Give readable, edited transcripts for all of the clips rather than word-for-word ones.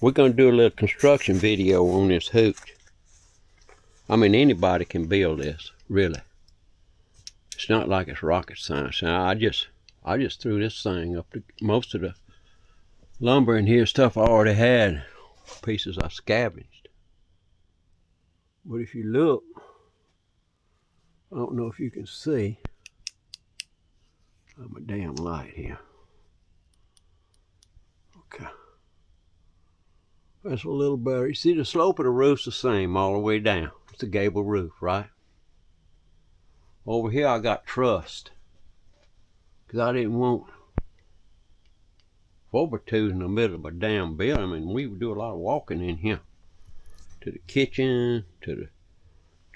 We're going to do a little construction video on this hooch. I mean, anybody can build this, really. It's not like it's rocket science. Now, I just threw this thing up to most of the lumber in here, stuff I already had, pieces I scavenged. But if you look, I don't know if you can see. I'm a damn light here. Okay. That's a little better. You see the slope of the roof's the same all the way down. It's a gable roof, right? Over here I got trussed, because I didn't want 4x2s in the middle of a damn building. I mean, we would do a lot of walking in here. To the kitchen, to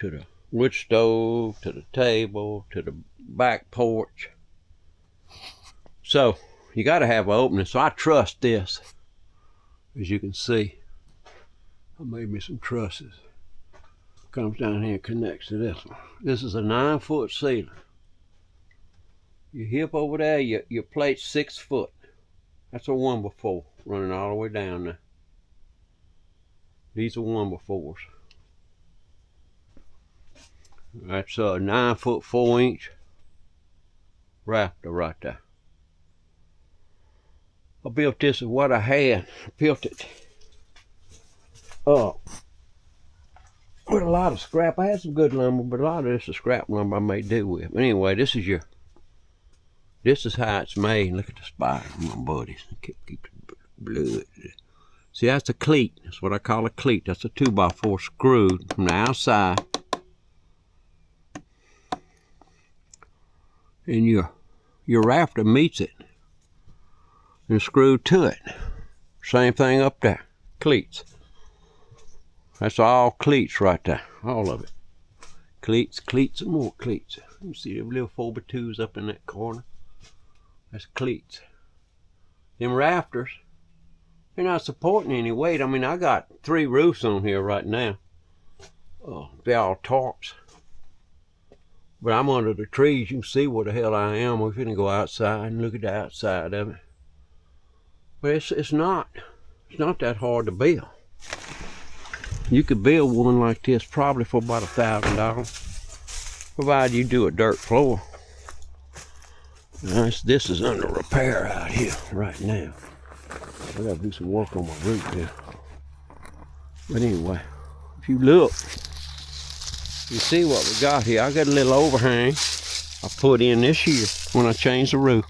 the wood stove, to the table, to the back porch. So you got to have an opening. So I trussed this. As you can see, I made me some trusses. Comes down here and connects to this one. This is a 9-foot ceiling. Your hip over there, your plate's 6 foot. That's a 1x4 running all the way down there. These are 1x4s. That's a 9-foot 4-inch rafter right there. I built this with what I had. I built it with a lot of scrap. I had some good lumber, but a lot of this is scrap lumber I made do with. But anyway, this is how it's made. Look at the spider, my buddies. Keep the blood. See, that's a cleat. That's what I call a cleat. That's a 2x4 screwed from the outside. And your rafter meets it and screwed to it. Same thing up there. Cleats. That's all cleats right there. All of it. Cleats, cleats, and more cleats. You see the little 4x2s up in that corner? That's cleats. Them rafters, they're not supporting any weight. I mean, I got 3 roofs on here right now. They're all tarps. But I'm under the trees. You can see where the hell I am. We're finna go outside and look at the outside of it. But it's not that hard to build. You could build one like this probably for about $1,000, provided you do a dirt floor. Now, this is under repair out here right now. I gotta do some work on my roof here. But anyway, if you look, you see what we got here. I got a little overhang I put in this year when I changed the roof.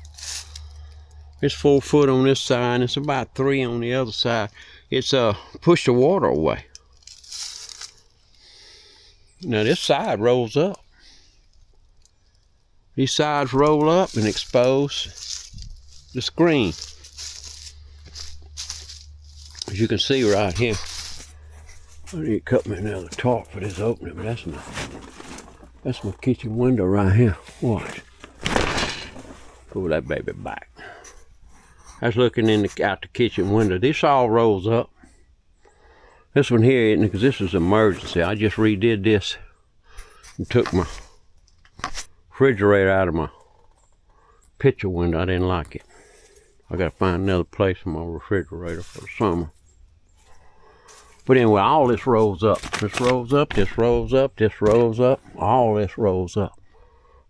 It's 4 foot on this side, and it's about 3 on the other side. It's push the water away. Now this side rolls up. These sides roll up and expose the screen. As you can see right here. I need to cut me another tarp for this opening, but that's my kitchen window right here. Watch. Pull that baby back. That's looking out the kitchen window. This all rolls up. This one here isn't, because this is emergency. I just redid this and took my refrigerator out of my picture window. I didn't like it. I gotta find another place for my refrigerator for the summer. But anyway, all this rolls up. This rolls up, this rolls up, this rolls up. All this rolls up.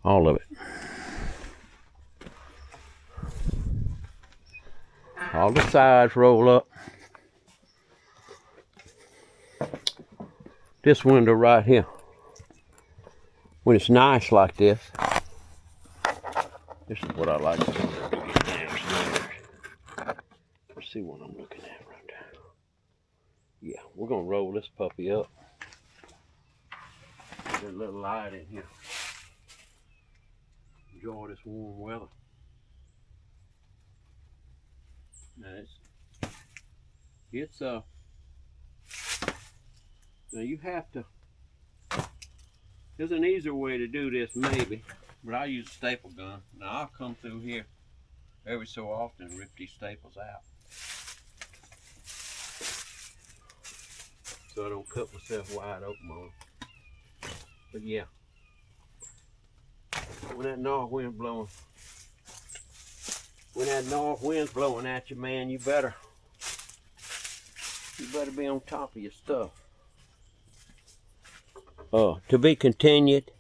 All of it. All the sides roll up. This window right here, when it's nice like this is what I like to do downstairs. Let's see what I'm looking at right there. Yeah, we're gonna roll this puppy up. Get a little light in here. Enjoy this warm weather. Now now you have to, there's an easier way to do this maybe, but I use a staple gun. Now I'll come through here every so often and rip these staples out, so I don't cut myself wide open on them. But yeah, when that north wind's blowing at you, man, you better You better be on top of your stuff. To be continued.